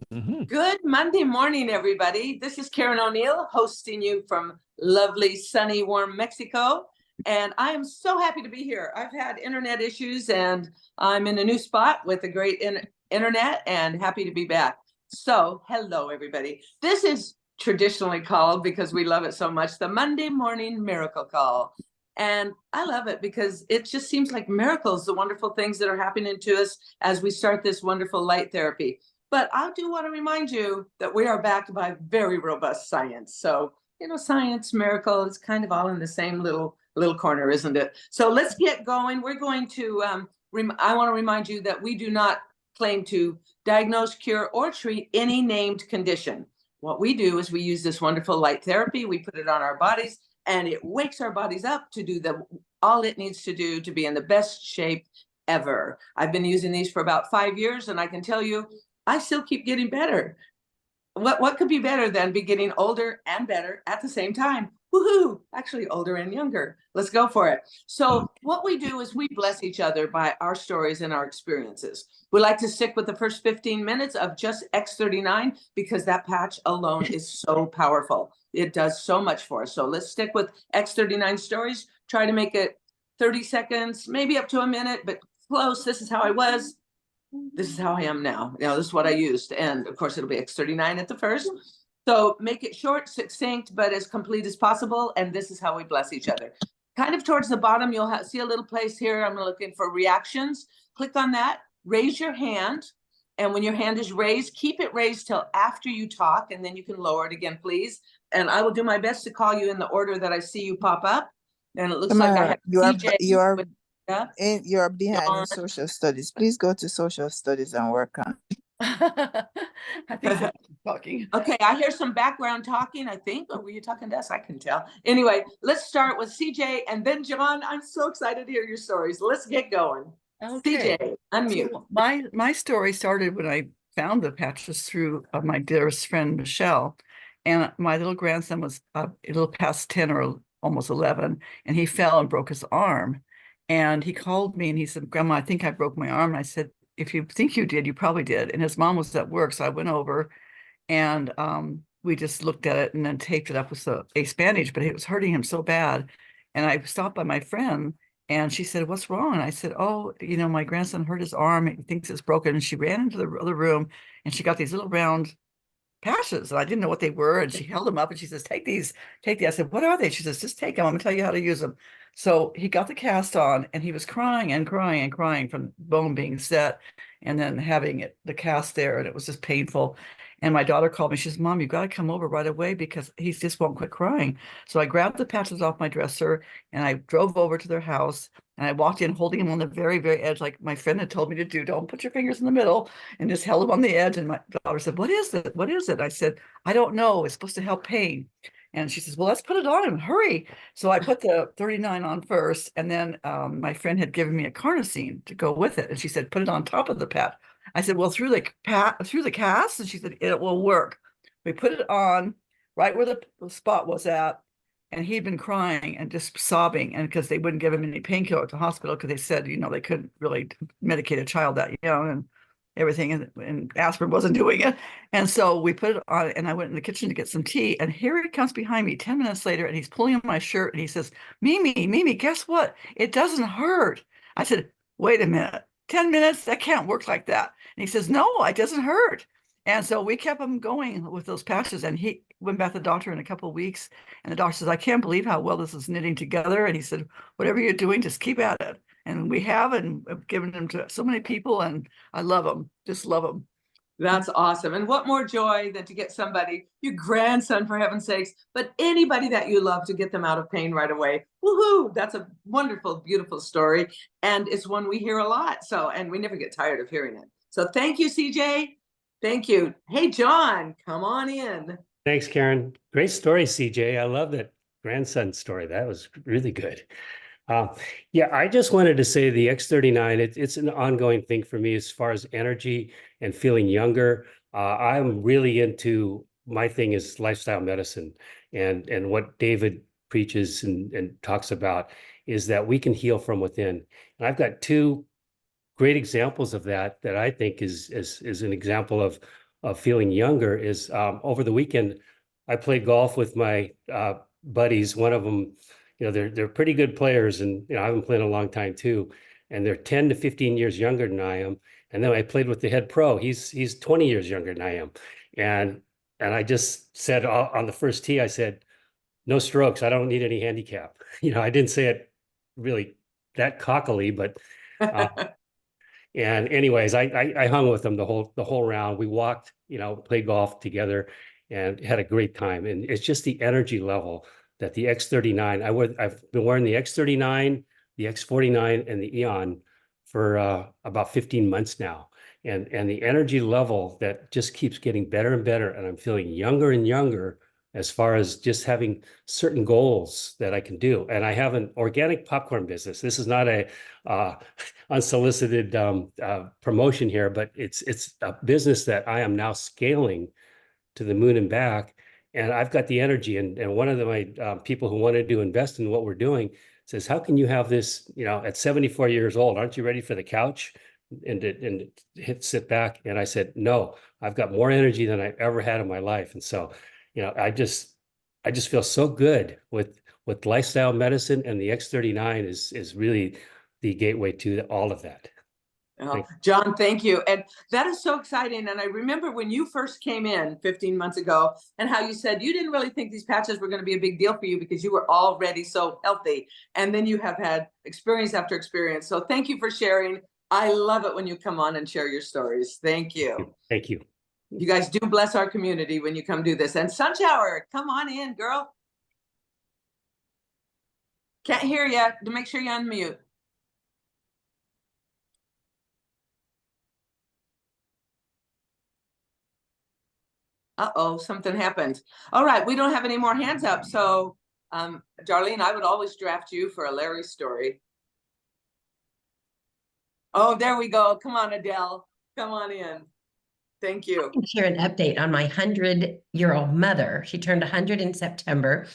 Mhm. Good Monday morning, everybody. This is Karen O'Neill hosting you from lovely, sunny, warm Mexico. And I am so happy to be here. I've had internet issues and I'm in a new spot with a great internet and happy to be back. So, hello, everybody. This is traditionally called, because we love it so much, the Monday Morning Miracle Call. And I love it because it just seems like miracles, the wonderful things that are happening to us as we start this wonderful light therapy. But I do want to remind you that we are backed by very robust science. So, science, miracle, it's kind of all in the same little corner, isn't it? So let's get going. We're going to, I want to remind you that we do not claim to diagnose, cure, or treat any named condition. What we do is we use this wonderful light therapy, we put it on our bodies, and it wakes our bodies up to do all it needs to do to be in the best shape ever. I've been using these for about 5 years, and I can tell you, I still keep getting better. What could be better than be getting older and better at the same time? Woohoo! Actually, older and younger. Let's go for it. So, what we do is we bless each other by our stories and our experiences. We like to stick with the first 15 minutes of just X39 because that patch alone is so powerful. It does so much for us. So, let's stick with X39 stories. Try to make it 30 seconds, maybe up to a minute, but close. This is how I was. This is how I am now. This is what I used. And of course, it'll be X39 at the first. So make it short, succinct, but as complete as possible. And this is how we bless each other. Kind of towards the bottom, you'll see a little place here. I'm looking for reactions. Click on that. Raise your hand. And when your hand is raised, keep it raised till after you talk. And then you can lower it again, please. And I will do my best to call you in the order that I see you pop up. And it looks like I have CJ. You're behind in John. social studies. Please go to social studies and work on. I think so. Talking. Okay, I hear some background talking, I think. Or were you talking to us? I can tell. Anyway, let's start with CJ and then John. I'm so excited to hear your stories. Let's get going. Okay. CJ, unmute. So my story started when I found the patches through my dearest friend, Michelle. And my little grandson was a little past 10 or almost 11, and he fell and broke his arm. And he called me and he said, "Grandma, I think I broke my arm." And I said, "If you think you did, you probably did." And his mom was at work, so I went over and we just looked at it and then taped it up with the ace bandage, but it was hurting him so bad. And I stopped by my friend and she said, "What's wrong?" And I said, "Oh, my grandson hurt his arm. He thinks it's broken." And she ran into the other room and she got these little round patches, and I didn't know what they were. And she held them up and she says, "Take these, take these." I said, "What are they?" She says, "Just take them. I'm gonna tell you how to use them." So he got the cast on and he was crying and crying and crying from bone being set and then having the cast there. And it was just painful. And my daughter called me. She says, "Mom, you've got to come over right away because he just won't quit crying." So I grabbed the patches off my dresser and I drove over to their house. And I walked in holding him on the very, very edge, like my friend had told me to do. Don't put your fingers in the middle, and just held him on the edge. And my daughter said, "What is it? What is it?" I said, "I don't know. It's supposed to help pain." And she says, "Well, let's put it on him. Hurry." So I put the 39 on first. And then my friend had given me a carnosine to go with it. And she said, "Put it on top of the pad." I said, "Well, through the cast?" And she said, "It will work." We put it on right where the spot was at. And he'd been crying and just sobbing, and because they wouldn't give him any painkiller at the hospital because they said, they couldn't really medicate a child that young and everything, and aspirin wasn't doing it. And so we put it on, and I went in the kitchen to get some tea, and here he comes behind me 10 minutes later, and he's pulling on my shirt, and he says, Mimi, guess what? It doesn't hurt." I said, "Wait a minute, 10 minutes? That can't work like that." And he says, "No, it doesn't hurt." And so we kept him going with those patches, and he went back to the doctor in a couple of weeks. And the doctor says, "I can't believe how well this is knitting together." And he said, "Whatever you're doing, just keep at it." And we have, and I've given them to so many people, and I love them, just love them. That's awesome. And what more joy than to get somebody, your grandson, for heaven's sakes, but anybody that you love, to get them out of pain right away. Woohoo! That's a wonderful, beautiful story. And it's one we hear a lot. So, and we never get tired of hearing it. So thank you, CJ. Thank you. Hey, John, come on in. Thanks, Karen. Great story, CJ. I love that grandson story. That was really good. Yeah, I just wanted to say the X39, it's an ongoing thing for me as far as energy and feeling younger. I'm really into, my thing is lifestyle medicine, and what David preaches and talks about is that we can heal from within. And I've got two great examples of that I think is an example of of feeling younger is over the weekend, I played golf with my buddies. One of them, they're pretty good players, and I've been playing a long time too. And they're 10 to 15 years younger than I am. And then I played with the head pro. He's 20 years younger than I am. And I just said on the first tee, I said, no strokes. I don't need any handicap. I didn't say it really that cockily, but and anyways, I hung with them the whole round. We walked, played golf together and had a great time. And it's just the energy level that the X39, I've been wearing the X39, the X49 and the Eon for about 15 months now. And the energy level that just keeps getting better and better. And I'm feeling younger and younger as far as just having certain goals that I can do. And I have an organic popcorn business. This is not a unsolicited promotion here, but it's a business that I am now scaling to the moon and back. And I've got the energy. And one of my people who wanted to invest in what we're doing says, how can you have this, at 74 years old, aren't you ready for the couch and sit back? And I said, no, I've got more energy than I ever had in my life. And so, I just feel so good with lifestyle medicine, and the X39 is really the gateway to all of that. Oh, John, thank you. And that is so exciting. And I remember when you first came in 15 months ago and how you said you didn't really think these patches were going to be a big deal for you because you were already so healthy. And then you have had experience after experience. So thank you for sharing. I love it when you come on and share your stories. Thank you. Thank you. You guys do bless our community when you come do this. And Sunshower, come on in, girl. Can't hear you. To make sure you unmute. Uh-oh, something happened. All right, we don't have any more hands up. So, Darlene, I would always draft you for a Larry story. Oh, there we go. Come on, Adele. Come on in. Thank you. I can share an update on my 100-year-old mother. She turned 100 in September.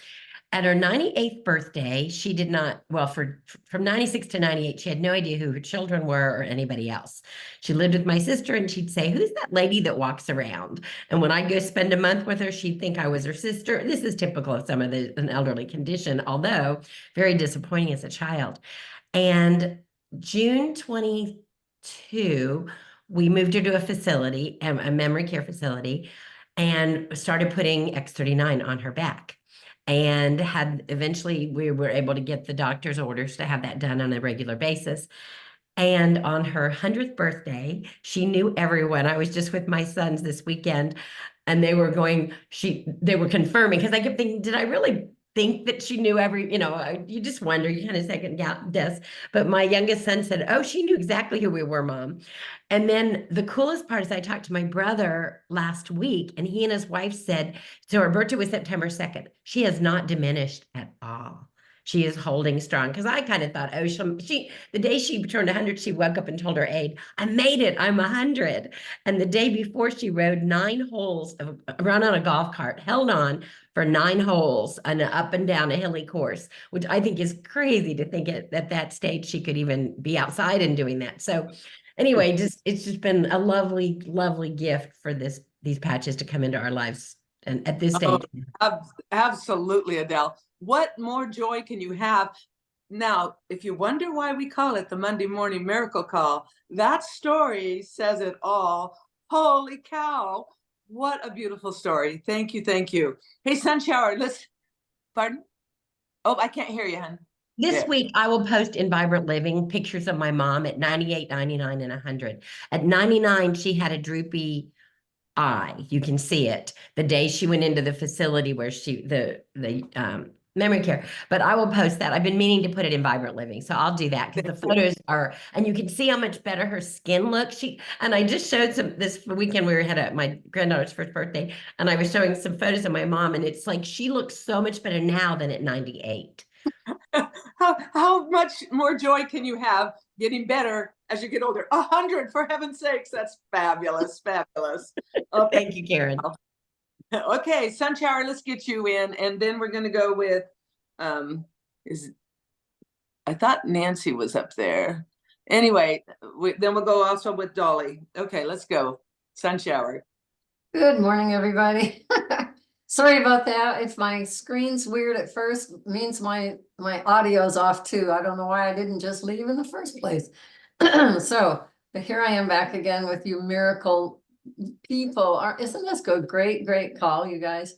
At her 98th birthday, she did not, well, from 96 to 98, she had no idea who her children were or anybody else. She lived with my sister, and she'd say, who's that lady that walks around? And when I'd go spend a month with her, she'd think I was her sister. This is typical of some of an elderly condition, although very disappointing as a child. And June 22, we moved her to a facility, a memory care facility, and started putting X39 on her back. And eventually we were able to get the doctor's orders to have that done on a regular basis. And on her 100th birthday, she knew everyone. I was just with my sons this weekend, and they were confirming, because I kept thinking, did I really think that she knew you just wonder, you kind of second guess. But my youngest son said, oh, she knew exactly who we were, Mom. And then the coolest part is I talked to my brother last week, and he and his wife said, so her birthday was September 2nd. She has not diminished at all. She is holding strong, because I kind of thought, oh, the day she turned 100, she woke up and told her aide, I made it, I'm 100. And the day before, she rode 9 holes around on a golf cart, held on for 9 holes and up and down a hilly course, which I think is crazy to think at that stage she could even be outside and doing that. So anyway, it's just been a lovely, lovely gift for these patches to come into our lives. And at this stage. Oh, absolutely, Adele. What more joy can you have? Now, if you wonder why we call it the Monday Morning Miracle Call, that story says it all. Holy cow. What a beautiful story. Thank you. Thank you. Hey, Sunshower, pardon? Oh, I can't hear you, hon. This week, I will post in Vibrant Living pictures of my mom at 98, 99, and 100. At 99, she had a droopy eye. You can see it the day she went into the facility where the memory care. But I will post that. I've been meaning to put it in Vibrant Living, so I'll do that, because the photos are, and you can see how much better her skin looks. And I just showed this weekend. We had my granddaughter's first birthday, and I was showing some photos of my mom, and it's like she looks so much better now than at 98. How much more joy can you have getting better as you get older? 100, for heaven's sakes. That's fabulous. Fabulous. Okay. Thank you, Karen. Okay, Sunshower, let's get you in, and then we're going to go with I thought Nancy was up there. Anyway, then we'll go also with Dolly. Okay, let's go. Sunshower. Good morning, everybody. Sorry about that. If my screen's weird at first, it means my audio's off too. I don't know why I didn't just leave in the first place. So, but here I am back again with you miracle people. Isn't this good? Great call, you guys.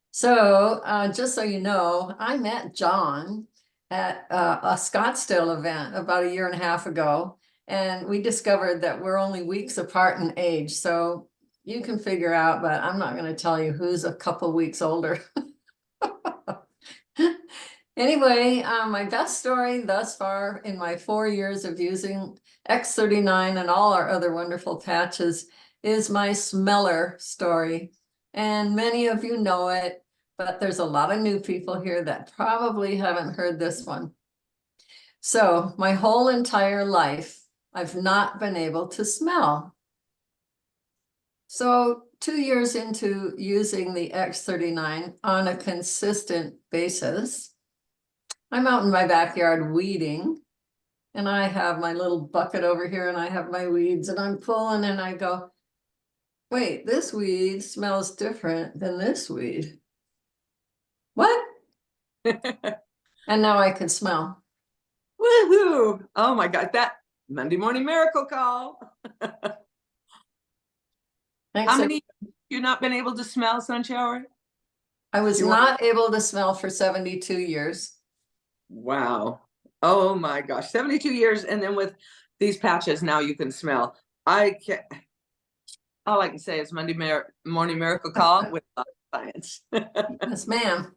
So, just so you know, I met John at a Scottsdale event about 1.5 years ago, and we discovered that we're only weeks apart in age. So you can figure out, but I'm not going to tell you who's a couple weeks older. Anyway, my best story thus far in my 4 years of using X39 and all our other wonderful patches is my smeller story. And many of you know it, but there's a lot of new people here that probably haven't heard this one. So my whole entire life, I've not been able to smell. So 2 years into using the X39 on a consistent basis, I'm out in my backyard weeding, and I have my little bucket over here and I have my weeds and I'm pulling and I go, wait, this weed smells different than this weed. What? And now I can smell. Woohoo! Oh my God, that Monday morning miracle call. Thanks. How many you not been able to smell, Sunshower? I was You not able to smell for 72 years. Wow. Oh my gosh, 72 years, and then with these patches, now you can smell. I can't. All I can say is Monday morning miracle call with science. Yes, ma'am.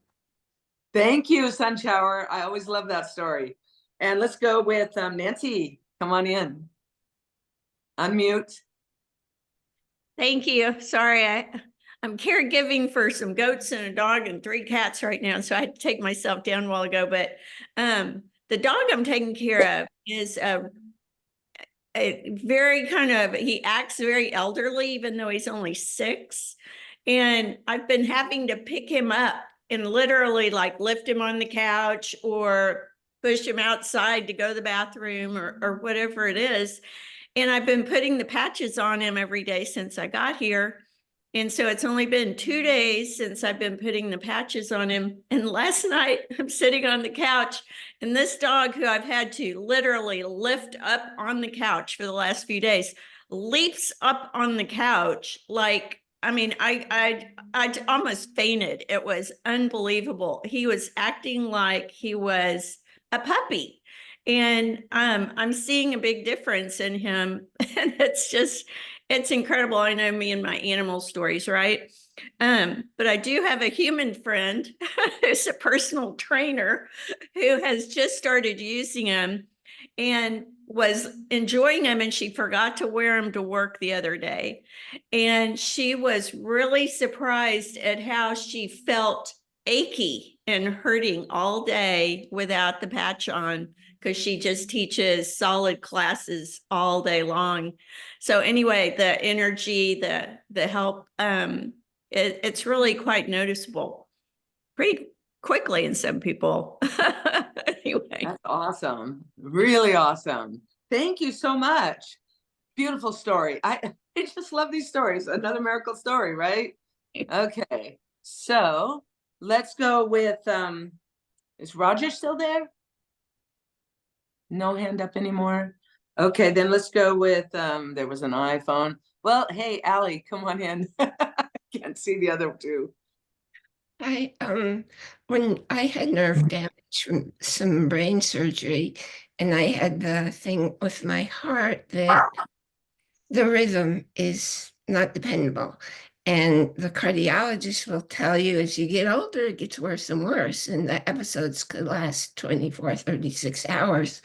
Thank you, Sunshower. I always love that story. And let's go with Nancy. Come on in. Unmute. Thank you. Sorry, I'm caregiving for some goats and a dog and 3 cats right now, so I had to take myself down a while ago. But the dog I'm taking care of is a very he acts very elderly, even though he's only 6. And I've been having to pick him up and literally like lift him on the couch or push him outside to go to the bathroom or whatever it is. And I've been putting the patches on him every day since I got here. And so it's only been 2 days since I've been putting the patches on him. And last night I'm sitting on the couch and this dog, who I've had to literally lift up on the couch for the last few days, leaps up on the couch. Like, I mean, I almost fainted. It was unbelievable. He was acting like he was a puppy. And I'm seeing a big difference in him. And it's incredible. I know me and my animal stories, right? But I do have a human friend who's a personal trainer who has just started using him and was enjoying him, and she forgot to wear him to work the other day. And she was really surprised at how she felt achy and hurting all day without the patch on, because she just teaches solid classes all day long. So anyway, the energy, the help, it's really quite noticeable pretty quickly in some people. Anyway. That's awesome. Really awesome. Thank you so much. Beautiful story. I just love these stories. Another miracle story, right? Okay. So let's go with, is Roger still there? No hand up anymore. Okay, then let's go with, there was an iPhone. Well, hey, Allie, come on in. Can't see the other two. When I had nerve damage from some brain surgery, and I had the thing with my heart that the rhythm is not dependable. And the cardiologist will tell you as you get older, it gets worse and worse. And the episodes could last 24, 36 hours,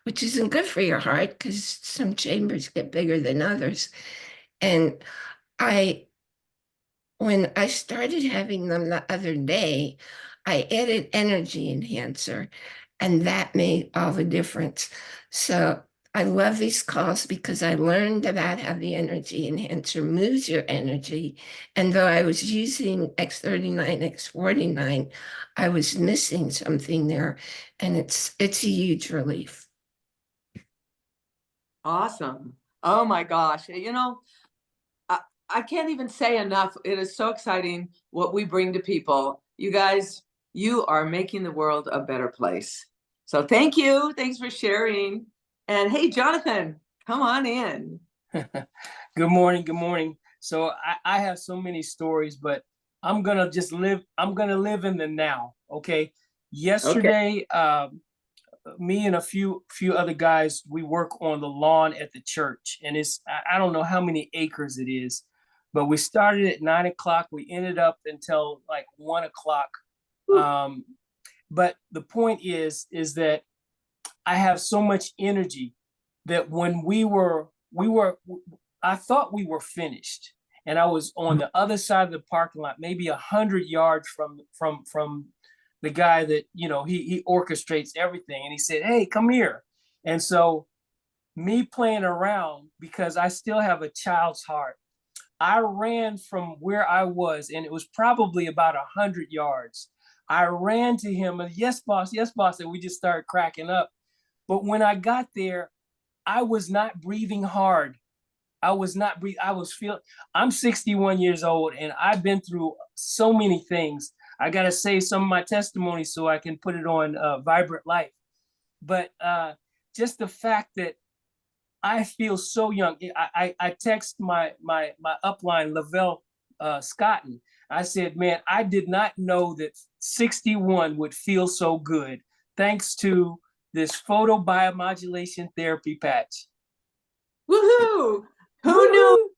which isn't good for your heart because some chambers get bigger than others. And when I started having them the other day, I added energy enhancer, and that made all the difference. So I love these calls because I learned about how the energy enhancer moves your energy. And though I was using X39, X49, I was missing something there, and it's a huge relief. Awesome. Oh my gosh. You know, I can't even say enough. It is so exciting what we bring to people. You guys, you are making the world a better place. So thank you. Thanks for sharing. And hey, Jonathan, come on in. Good morning. Good morning. So I have so many stories, but I'm gonna live in the now. Okay. Yesterday, me and a few other guys, we work on the lawn at the church, and I don't know how many acres it is, but we started at 9 o'clock. We ended up until like 1 o'clock. But the point is that I have so much energy that when I thought we were finished, and I was on the other side of the parking lot, maybe 100 yards from the guy that, he orchestrates everything. And he said, "Hey, come here." And so me playing around, because I still have a child's heart, I ran from where I was, and it was probably about 100 yards. I ran to him and, "Yes, boss, yes, boss." And we just started cracking up. But when I got there, I was not breathing hard. I'm 61 years old, and I've been through so many things. I got to say some of my testimony so I can put it on Vibrant Life. But just the fact that I feel so young. I text my upline, Lavelle Scotton. I said, "Man, I did not know that 61 would feel so good, thanks to this photobiomodulation therapy patch." Woohoo! Who knew?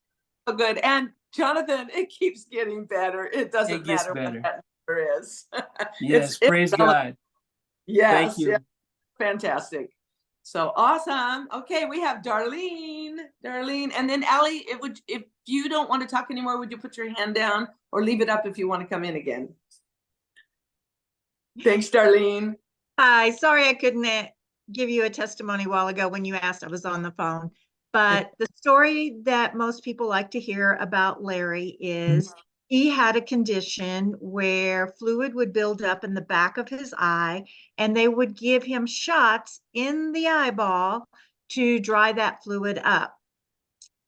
So good. And Jonathan, it keeps getting better. It doesn't It gets matter better. what that number is. Yes, It's praise God. yes, Thank you. yeah, fantastic. So awesome. Okay, we have Darlene, and then Allie. If you don't want to talk anymore, would you put your hand down or leave it up if you want to come in again? Thanks, Darlene. Hi, sorry I couldn't give you a testimony a while ago when you asked. I was on the phone. But the story that most people like to hear about Larry is he had a condition where fluid would build up in the back of his eye, and they would give him shots in the eyeball to dry that fluid up.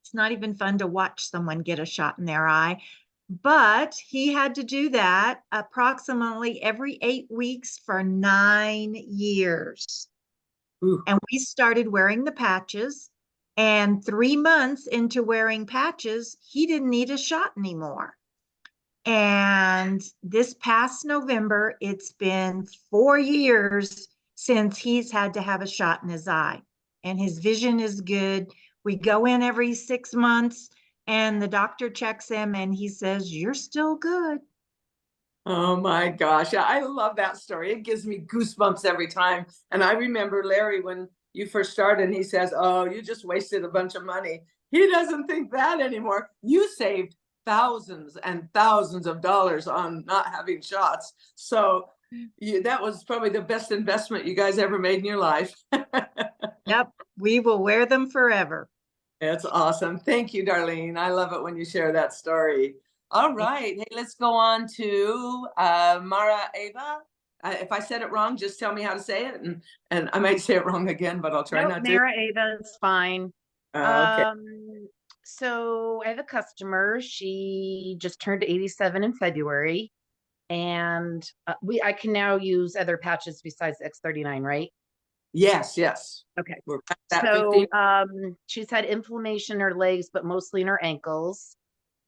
It's not even fun to watch someone get a shot in their eye, but he had to do that approximately every 8 weeks for 9 years. Ooh. And we started wearing the patches. And 3 months into wearing patches, he didn't need a shot anymore. And this past November, it's been 4 years since he's had to have a shot in his eye. And his vision is good. We go in every 6 months, and the doctor checks him, and he says, "You're still good." Oh my gosh, I love that story. It gives me goosebumps every time. And I remember Larry when you first started, and he says, "Oh, you just wasted a bunch of money." He doesn't think that anymore. You saved thousands and thousands of dollars on not having shots. So that was probably the best investment you guys ever made in your life. Yep, we will wear them forever. That's awesome. Thank you, Darlene. I love it when you share that story. All right, hey, let's go on to Mara Ava. If I said it wrong, just tell me how to say it, and I might say it wrong again, but I'll try not to. Mara Ava is fine. Okay. So I have a customer. She just turned 87 in February, and I can now use other patches besides X39, right? Yes. Okay. We're past that So 15. she's had inflammation in her legs, but mostly in her ankles.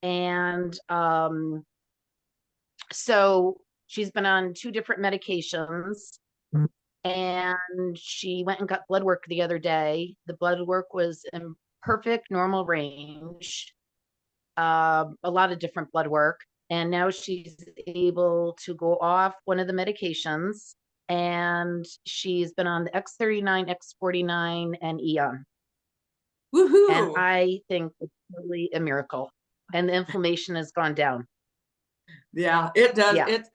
And so she's been on 2 different medications, and she went and got blood work the other day. The blood work was in perfect normal range, a lot of different blood work. And now she's able to go off one of the medications, and she's been on the X39, X49, and Eon. Woohoo! And I think it's really a miracle. And the inflammation has gone down. Yeah, it does. Yeah. It's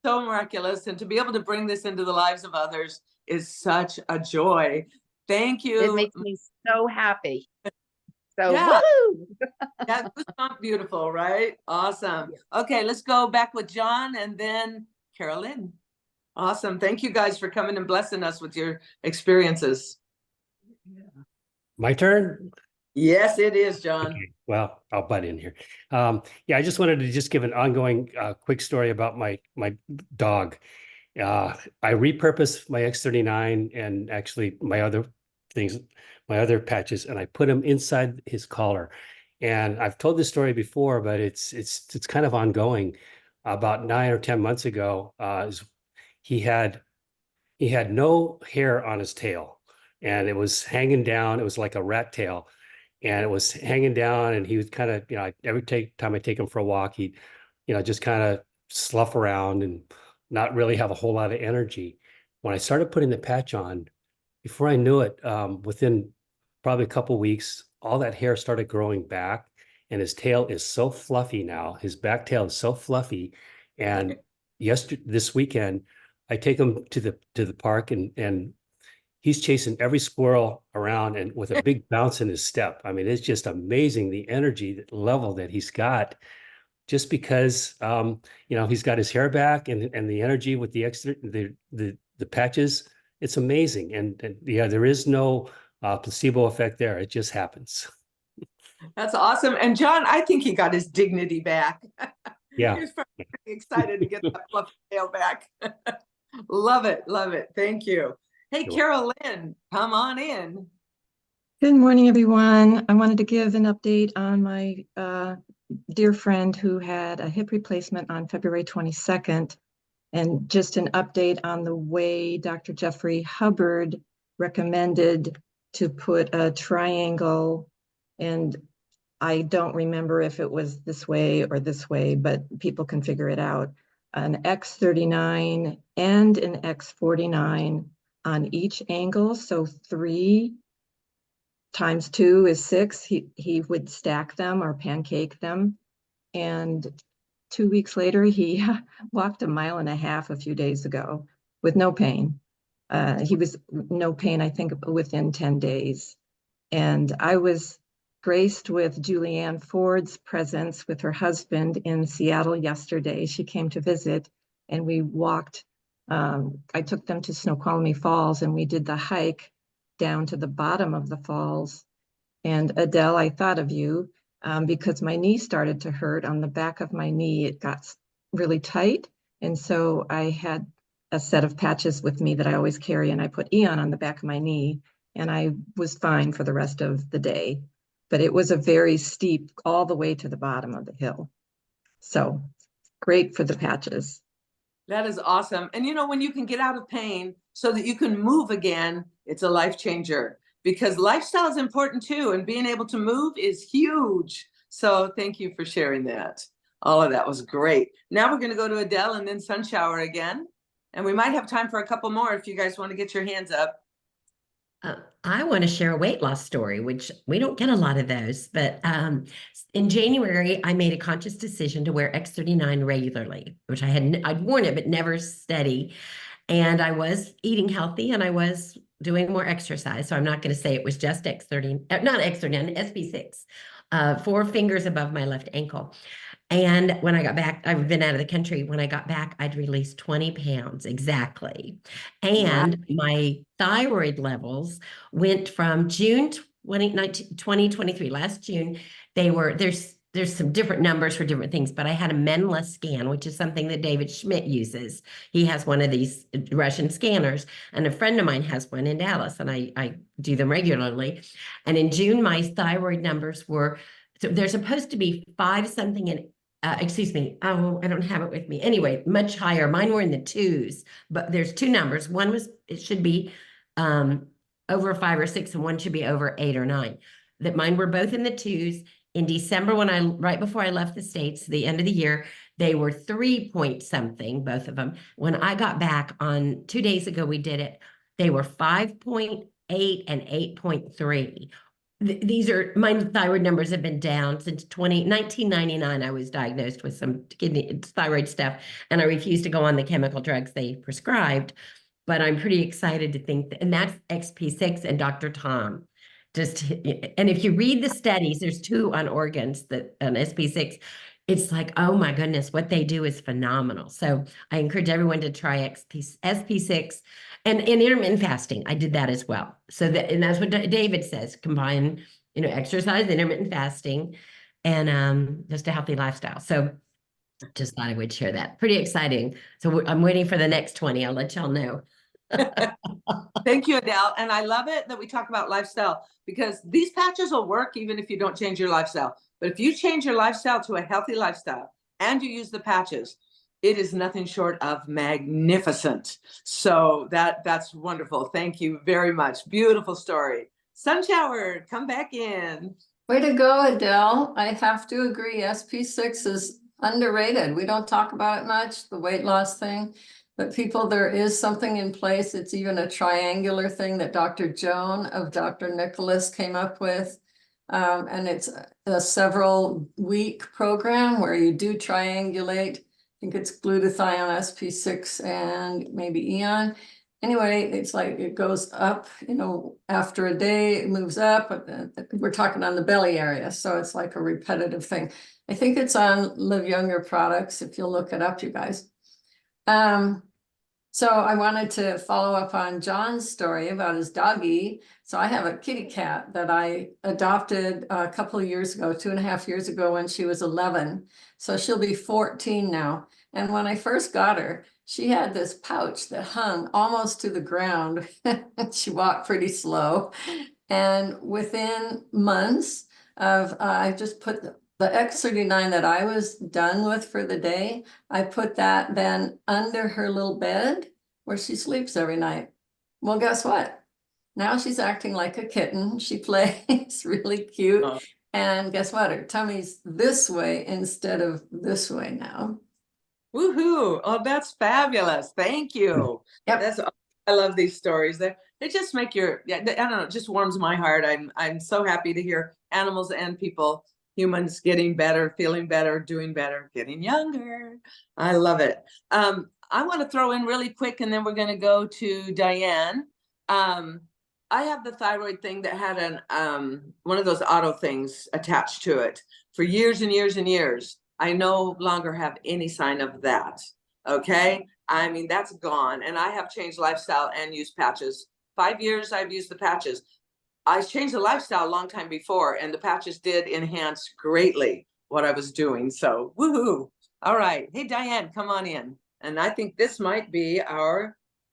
so miraculous. And to be able to bring this into the lives of others is such a joy. Thank you. It makes me so happy. So, Yeah. woo! That was not beautiful, right? Awesome. Okay, let's go back with John and then Carolyn. Awesome. Thank you guys for coming and blessing us with your experiences. My turn? Yes, it is, John. Okay, well, I'll butt in here. Yeah, I just wanted to just give an ongoing quick story about my dog. I repurposed my X39 and actually my other things, my other patches, and I put them inside his collar. And I've told this story before, but it's kind of ongoing. About 9 or 10 months ago, he had no hair on his tail, and it was hanging down. It was like a rat tail, and it was hanging down. And he would kind of, every time I take him for a walk, he'd, just kind of slough around and not really have a whole lot of energy. When I started putting the patch on, before I knew it, within probably a couple weeks, all that hair started growing back, and his tail is so fluffy now. His back tail is so fluffy. And this weekend, I take him to the park, and he's chasing every squirrel around and with a big bounce in his step. I mean, it's just amazing the energy level that he's got, just because he's got his hair back and the energy with the extra the patches. It's amazing. And yeah, there is no placebo effect there. It just happens. That's awesome. And John, I think he got his dignity back. Yeah. He was probably pretty excited to get that fluffy tail back. Love it. Love it. Thank you. Hey, Sure. Carol Lynn, come on in. Good morning, everyone. I wanted to give an update on my dear friend who had a hip replacement on February 22nd, and just an update on the way Dr. Jeffrey Hubbard recommended to put a triangle, and I don't remember if it was this way or this way, but people can figure it out. An X39 and an X49 on each angle, so 3 times 2 is 6. He would stack them or pancake them. And 2 weeks later, he walked 1.5 miles a few days ago with no pain. He was no pain, I think, within 10 days. And I was graced with Julianne Ford's presence with her husband in Seattle yesterday. She came to visit, and we walked. I took them to Snoqualmie Falls, and we did the hike down to the bottom of the falls. And Adele, I thought of you because my knee started to hurt on the back of my knee. It got really tight. And so I had a set of patches with me that I always carry, and I put Eon on the back of my knee, and I was fine for the rest of the day. But it was a very steep all the way to the bottom of the hill. So great for the patches. That is awesome. And when you can get out of pain so that you can move again, it's a life changer, because lifestyle is important too. And being able to move is huge. So thank you for sharing that. All of that was great. Now we're going to go to Adele and then Sunshower again. And we might have time for a couple more if you guys want to get your hands up. I want to share a weight loss story, which we don't get a lot of those, but in January, I made a conscious decision to wear X39 regularly, which I'd worn it, but never steady. And I was eating healthy, and I was doing more exercise. So I'm not going to say it was just X30, not X39, SB6, 4 fingers above my left ankle. And when I got back, I've been out of the country. When I got back, I'd released 20 pounds exactly. And my thyroid levels went from June 2023, last June, there's some different numbers for different things, but I had a Menla scan, which is something that David Schmidt uses. He has one of these Russian scanners, and a friend of mine has one in Dallas, and I do them regularly. And in June, my thyroid numbers were, so they're supposed to be 5 something and excuse me, oh, I don't have it with me. Anyway, much higher. Mine were in the 2s, but there's 2 numbers. One was, it should be over 5 or 6, and one should be over 8 or 9. That mine were both in the 2s. In December, right before I left the States, the end of the year, they were 3 point something, both of them. When I got back on 2 days ago, we did it. They were 5.8 and 8.3. These are, my thyroid numbers have been down since 1999. I was diagnosed with some kidney thyroid stuff, and I refused to go on the chemical drugs they prescribed. But I'm pretty excited to think that, and that's XP6 and Dr. Tom. And if you read the studies, there's 2 on organs that on SP6. It's like, oh my goodness, what they do is phenomenal. So I encourage everyone to try SP6 and intermittent fasting. I did that as well. So that, and that's what David says, combine exercise, intermittent fasting, and just a healthy lifestyle. So just thought I would share that. Pretty exciting. So I'm waiting for the next 20. I'll let y'all know. Thank you, Adele. And I love it that we talk about lifestyle, because these patches will work even if you don't change your lifestyle. But if you change your lifestyle to a healthy lifestyle and you use the patches, it is nothing short of magnificent. So that's wonderful. Thank you very much. Beautiful story. Sunshower, come back in. Way to go, Adele. I have to agree. SP6 is underrated. We don't talk about it much, the weight loss thing. But people, there is something in place. It's even a triangular thing that Dr. Joan of Dr. Nicholas came up with. And it's a several week program where you do triangulate. I think it's glutathione, SP6, and maybe Eon. Anyway, it's like it goes up, after a day, it moves up. We're talking on the belly area. So it's like a repetitive thing. I think it's on Live Younger products, if you'll look it up, you guys. So I wanted to follow up on John's story about his doggie. So I have a kitty cat that I adopted a couple of years ago, 2.5 years ago, when she was 11. So she'll be 14 now. And when I first got her, she had this pouch that hung almost to the ground. She walked pretty slow. And within months of, I just put the X39 that I was done with for the day, I put that then under her little bed where she sleeps every night. Well, guess what? Now she's acting like a kitten. She plays really cute. Oh. And guess what? Her tummy's this way instead of this way now. Woohoo. Oh, that's fabulous. Thank you. Yep. I love these stories. They just make I don't know, it just warms my heart. I'm so happy to hear animals and people, humans getting better, feeling better, doing better, getting younger. I love it. I want to throw in really quick, and then we're going to go to Diane. I have the thyroid thing that had one of those auto things attached to it for years and years and years. I no longer have any sign of that. Okay. I mean, that's gone. And I have changed lifestyle and used patches. 5 years I've used the patches. I changed the lifestyle a long time before, and the patches did enhance greatly what I was doing. So woohoo. All right. Hey, Diane, come on in. And I think this might be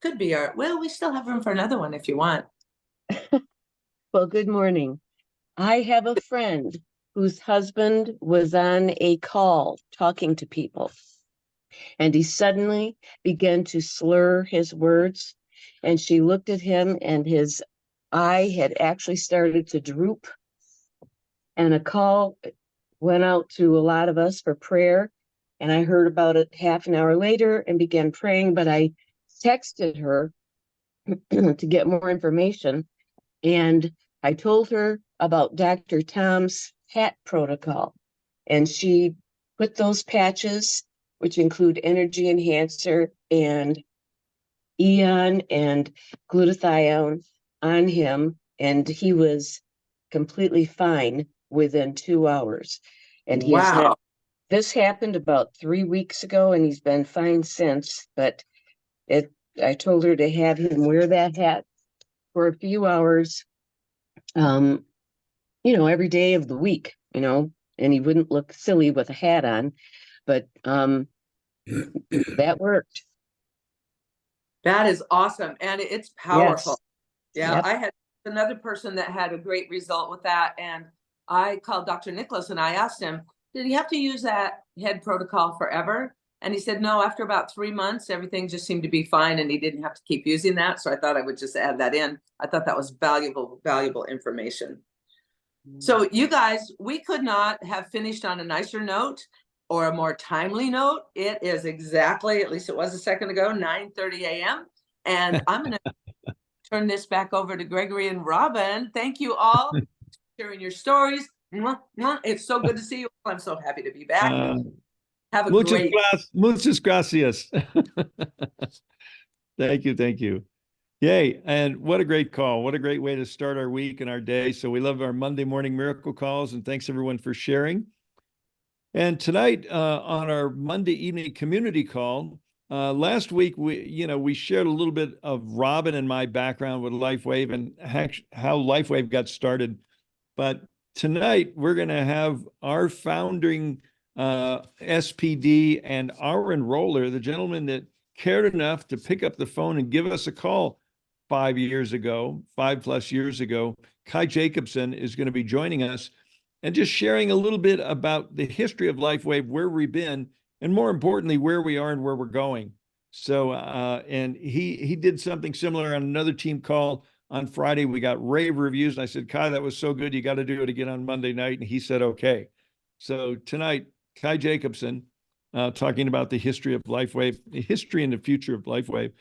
could be our, well, we still have room for another one if you want. Well, good morning. I have a friend whose husband was on a call talking to people, and he suddenly began to slur his words, and she looked at him, and his eye had actually started to droop, and a call went out to a lot of us for prayer, and I heard about it half an hour later and began praying, but I texted her to get more information, and I told her about Dr. Tom's PAT protocol, and she put those patches, which include Energy Enhancer and Eon and glutathione, on him, and he was completely fine within 2 hours. And he has not, this happened about 3 weeks ago, and he's been fine since, but I told her to have him wear that hat for a few hours, every day of the week, and he wouldn't look silly with a hat on, but that worked. That is awesome. And it's powerful. Yes. Yeah. Yep. I had another person that had a great result with that. And I called Dr. Nicholas and I asked him, did he have to use that head protocol forever? And he said, no, after about 3 months, everything just seemed to be fine and he didn't have to keep using that. So I thought I would just add that in. I thought that was valuable information. So you guys, we could not have finished on a nicer note or a more timely note. It is exactly, at least it was a second ago, 9:30 a.m. And I'm going to turn this back over to Gregory and Robin. Thank you all for sharing your stories. It's so good to see you. I'm so happy to be back. Have a great. Muchas gracias. Thank you. Yay. And what a great call. What a great way to start our week and our day. So we love our Monday morning miracle calls, and thanks everyone for sharing. And tonight on our Monday evening community call, last week, we shared a little bit of Robin and my background with LifeWave and how LifeWave got started. But tonight we're going to have our founding SPD and our enroller, the gentleman that cared enough to pick up the phone and give us a call 5 years ago, 5+ years ago. Kai Jacobson is going to be joining us and just sharing a little bit about the history of LifeWave, where we've been, and more importantly, where we are and where we're going. So, and he did something similar on another team call on Friday. We got rave reviews. And I said, Kai, that was so good. You got to do it again on Monday night. And he said, okay. So tonight, Kai Jacobson, talking about the history of LifeWave, the history and the future of LifeWave.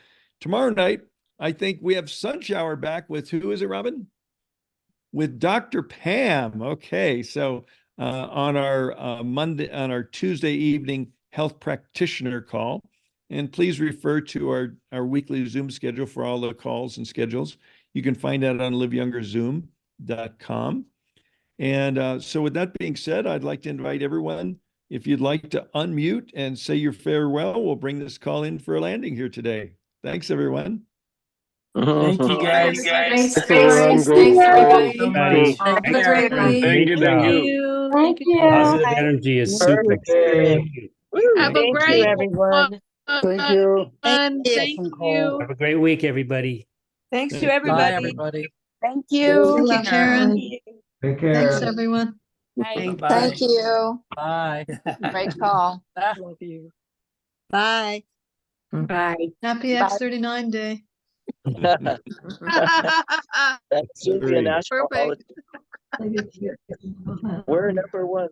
Tomorrow night, I think we have Sunshower back with, who is it, Robin? With Dr. Pam. Okay. So on our Tuesday evening health practitioner call. And please refer to our weekly Zoom schedule for all the calls and schedules. You can find that on liveyoungerzoom.com. And so with that being said, I'd like to invite everyone, if you'd like to unmute and say your farewell, we'll bring this call in for a landing here today. Thanks, everyone. Thank you, guys. Thanks, Thanks, everybody. Guys, Have a great week. great job. Thank you. Positive energy is super. Thank you. Have a Thank you, great everyone. Thank you. Thank you. Have a great week, everybody. Thanks Bye, to everybody. everybody. Thank you. Thank you, Karen. Thanks, everyone. Bye. Thank you. Bye. Great call. Love you. Bye. Bye. Happy X39 Day. That's Susie and Asheville. Perfect. We're number one.